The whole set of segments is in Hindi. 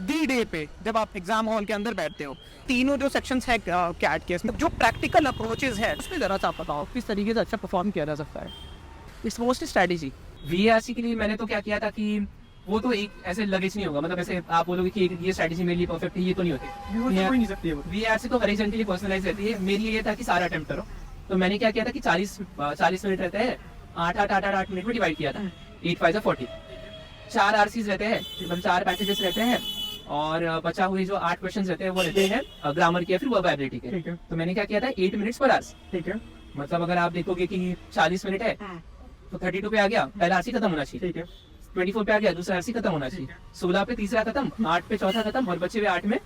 दी डे पे जब आप एग्जाम हॉल के अंदर बैठते हो, तीनों जो सेक्शंस है कैट के, इसमें जो प्रैक्टिकल अप्रोचेस है उसमें ज़रा सा आप बताओ किस तरीके से अच्छा परफॉर्म किया जा सकता है। It's mostly strategy. वीआरसी के लिए मैंने तो क्या किया था कि वो तो एक ऐसे लगेज नहीं होगा, मतलब ऐसे आप बोलोगे कि ये स्ट्रैटेजी मेरे लिए परफेक्ट है, ये तो नहीं होती। वीआरसी तो हर एक जन के लिए पर्सनलाइज रहती है। मेरे लिए ये था कि सारा अटेम्प्ट करो। तो मैंने क्या किया था कि 40 मिनट रहते हैं, 8 मिनट में डिवाइड किया था। 8 5 40, 4 आरसीज रहते हैं, मतलब 4 पैसेजेस रहते हैं, और बचा हुए जो 8 क्वेश्चन रहते हैं वो रहते हैं ग्रामर के या फिर वर्बैलिटी के। तो मैंने क्या किया था 8 मिनट्स पर आवर्स। ठीक है, मतलब अगर आप देखोगे कि 40 मिनट है तो 32 पे आ गया, पहला आरसी खत्म होना चाहिए। ठीक है, 24 पे आ गया, दूसरा आरसी खत्म होना चाहिए। 16 पे तीसरा खत्म, 8 पे चौथा खत्म, और बचे हुए 8 में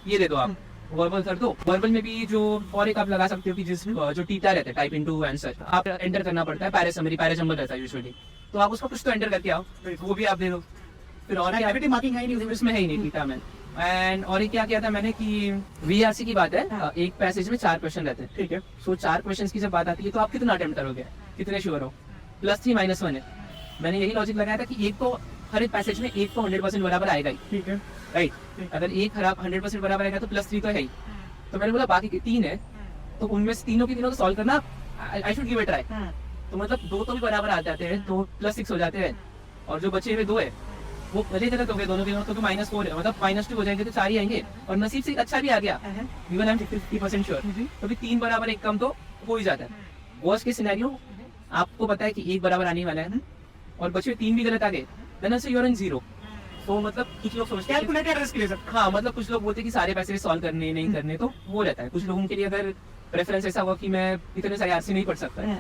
ये दे दो आप वर्बल कर दो। वर्बल में भी जो और एक आप लगा सकते हो कि जिस जो टीटा रहता है टाइप इनटू आंसर, आप एंटर करना पड़ता है, पैरा समरी पैरा जंबल रहता है यूजुअली, तो आप उसको कुछ तो एंटर करके आओ, वो भी आप दे दो। फिर और एक्टिविटी मार्किंग है ही नहीं उसमें है ही नहीं टीटा में। एंड और एक क्या किया था मैंने कि वीआरसी की बात है, एक पैसेज में 4 क्वेश्चन रहते हैं। ठीक है, सो 4 क्वेश्चन की जब बात आती है तो आप कितना अटेम्प्ट करोगे, कितने श्योर हो। +3 -1 है। मैंने यही लॉजिक लगाया था कि एक तो हर एक पैसेज में एक तो 100% बराबर आएगा ही। ठीक है, राइट, अगर एक खराब 100% बराबर आएगा तो +3 तो है ही। तो मैंने बोला बाकी के 3 है, तो उनमें से तीनों की तीनों को सॉल्व करना, I should give it try. तो मतलब 2 तो भी बराबर आ जाते हैं, तो +6 हो जाते हैं, और जो बचे हुए 2 है वो भले गलत हो गए दोनों के दोनों, तो -4 है, मतलब -2 हो जाएंगे तो 4 ही आएंगे, और नसीब से अच्छा भी आ गया, इवन आई एम 50% श्योर। तो भी 3 बराबर एक कम तो हो ही जाता है। वर्स्ट केस सिनेरियो आपको पता है कि 1 बराबर आने वाला है और बचे हुए 3 भी गलत आ गए, then also you are in 0। तो मतलब कुछ लोग सोचते हैं कैलकुलेटेड रिस्क ले सकते हाँ, मतलब कुछ लोग बोलते हैं कि सारे पैसे सॉल्व करने नहीं करने, तो वो रहता है। कुछ लोगों के लिए अगर प्रेफरेंस ऐसा हुआ कि मैं इतने सारे आरसी नहीं पढ़ सकता,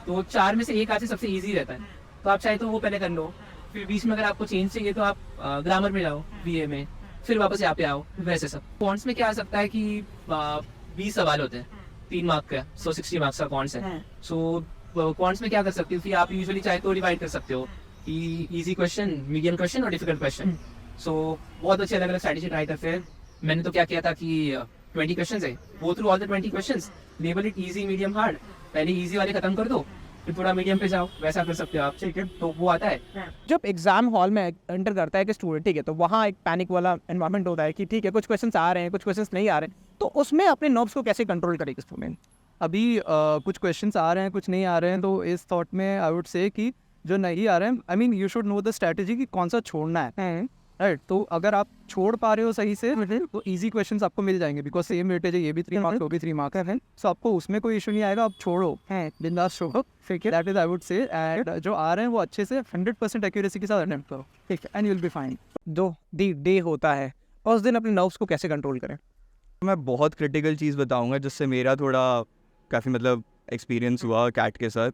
तो 4 में से एक आरसी सबसे इजी रहता है, तो आप चाहे तो वो पहले कर लो। फिर बीच में अगर आपको चेंज चाहिए तो आप ग्रामर में जाओ, बीए में, फिर वापस यहाँ पे आओ, वैसे सब। कॉन्ट्स में क्या आ सकता है कि 20 सवाल होते हैं, 3 मार्क का, 160 मार्क्स का कॉन्ट्स है। सो कॉन्ट्स में क्या कर सकते हो कि आप यूजुअली चाहे तो डिवाइड कर सकते हो कि इजी क्वेश्चन, मीडियम क्वेश्चन और डिफिकल्ट क्वेश्चन। सो बहुत अच्छे अलग अलग स्ट्रैटेजी ट्राई करते हैं। मैंने तो क्या किया था कि 20 क्वेश्चन है, go through all the 20 question, label it easy medium hard, पहले इजी वाले खत्म कर दो, फिर थोड़ा मीडियम पे जाओ, वैसा कर सकते हो आप। ठीक है, तो वो आता है। जब एग्जाम हॉल में एंटर करता है कि स्टूडेंट, ठीक है, तो वहाँ एक पैनिक वाला एनवायरनमेंट होता है कि ठीक है कुछ क्वेश्चंस आ रहे हैं, कुछ क्वेश्चंस नहीं आ रहे, तो उसमें अपने नर्व्स को कैसे कंट्रोल करेगा स्टूडेंट। अभी कुछ क्वेश्चंस आ रहे हैं, कुछ नहीं आ रहे हैं, तो इस थॉट में आई वुड से कि जो नहीं आ रहे हैं, I mean you should know the strategy कि कौन सा छोड़ना है, राइट। तो अगर आप छोड़ पा रहे हो सही से तो इजी क्वेश्चंस आपको मिल जाएंगे, बिकॉज सेम वेटेज है, ये भी 3 मार्क्स, वो भी 3 मार्क्स है, सो आपको उसमें कोई इशू नहीं आएगा। आप छोड़ो, बिंदास छोड़ो, ठीक है, that is I would say. And जो आ रहे हैं वो अच्छे से 100% एक्यूरेसी के साथ अटेम्प्ट करो, ठीक है, and you will be fine. जो डे होता है उस दिन अपने नर्व्स को कैसे कंट्रोल करें। मैं बहुत क्रिटिकल चीज़ बताऊंगा जिससे मेरा थोड़ा काफ़ी मतलब एक्सपीरियंस हुआ कैट के साथ,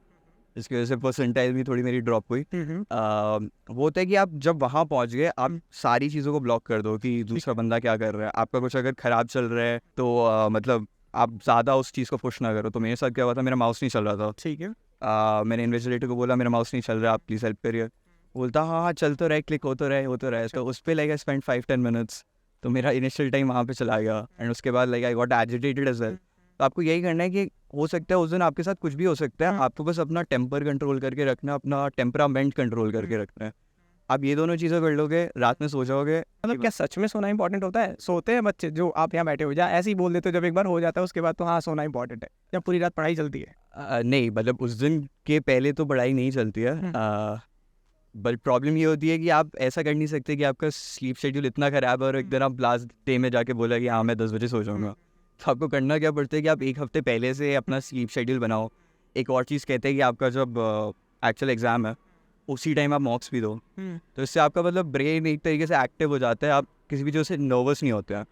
इसकी वजह से परसेंटाइल भी थोड़ी मेरी ड्रॉप हुई। वो होता है कि आप जब वहाँ पहुँच गए आप सारी चीज़ों को ब्लॉक कर दो कि दूसरा बंदा क्या कर रहा है, आपका कुछ अगर ख़राब चल रहा है तो मतलब आप ज़्यादा उस चीज़ को पुश ना करो। तो मेरे साथ क्या हुआ था, मेरा माउस नहीं चल रहा था, ठीक है, मैंने इन्वेस्टिगेटर को बोला मेरा माउस नहीं चल रहा, आप प्लीज़ हेल्प करिए। बोलता हाँ हाँ चल तो रहे, क्लिक हो तो रहे। तो उस पर लाइक आई स्पेंड 5-10 मिनट्स, तो मेरा इनिशियल टाइम वहाँ पे चला गया, एंड उसके बाद like I got agitated as well. तो आपको यही करना है कि हो सकता है उस दिन आपके साथ कुछ भी हो सकता है, आपको बस अपना टेम्पर कंट्रोल करके रखना, अपना टेम्परामेंट कंट्रोल करके रखना है। आप ये दोनों चीज़ें कर लोगे, रात में सो जाओगे। मतलब क्या सच में सोना इंपॉर्टेंट होता है। सोते हैं बच्चे जो आप यहाँ बैठे हो, या ऐसे ही बोल देते हो जब एक बार हो जाता है उसके बाद तो हाँ सोना इंपॉर्टेंट है, या पूरी रात पढ़ाई चलती है। नहीं, मतलब उस दिन के पहले तो पढ़ाई नहीं चलती है, बट प्रॉब्लम ये होती है कि आप ऐसा कर नहीं सकते कि आपका स्लीप शेड्यूल इतना ख़राब है और एक दिन आप लास्ट डे में जाके बोला कि हाँ मैं 10 बजे सो जाऊँगा। तो आपको करना क्या पड़ता है कि आप 1 हफ्ते पहले से अपना स्लीप शेड्यूल बनाओ। एक और चीज़ कहते हैं कि आपका जब एक्चुअल एग्ज़ाम है उसी टाइम आप मॉक्स भी दो, तो इससे आपका मतलब ब्रेन एक तरीके से एक्टिव हो जाता है, आप किसी भी चीज़ से नर्वस नहीं होते हैं।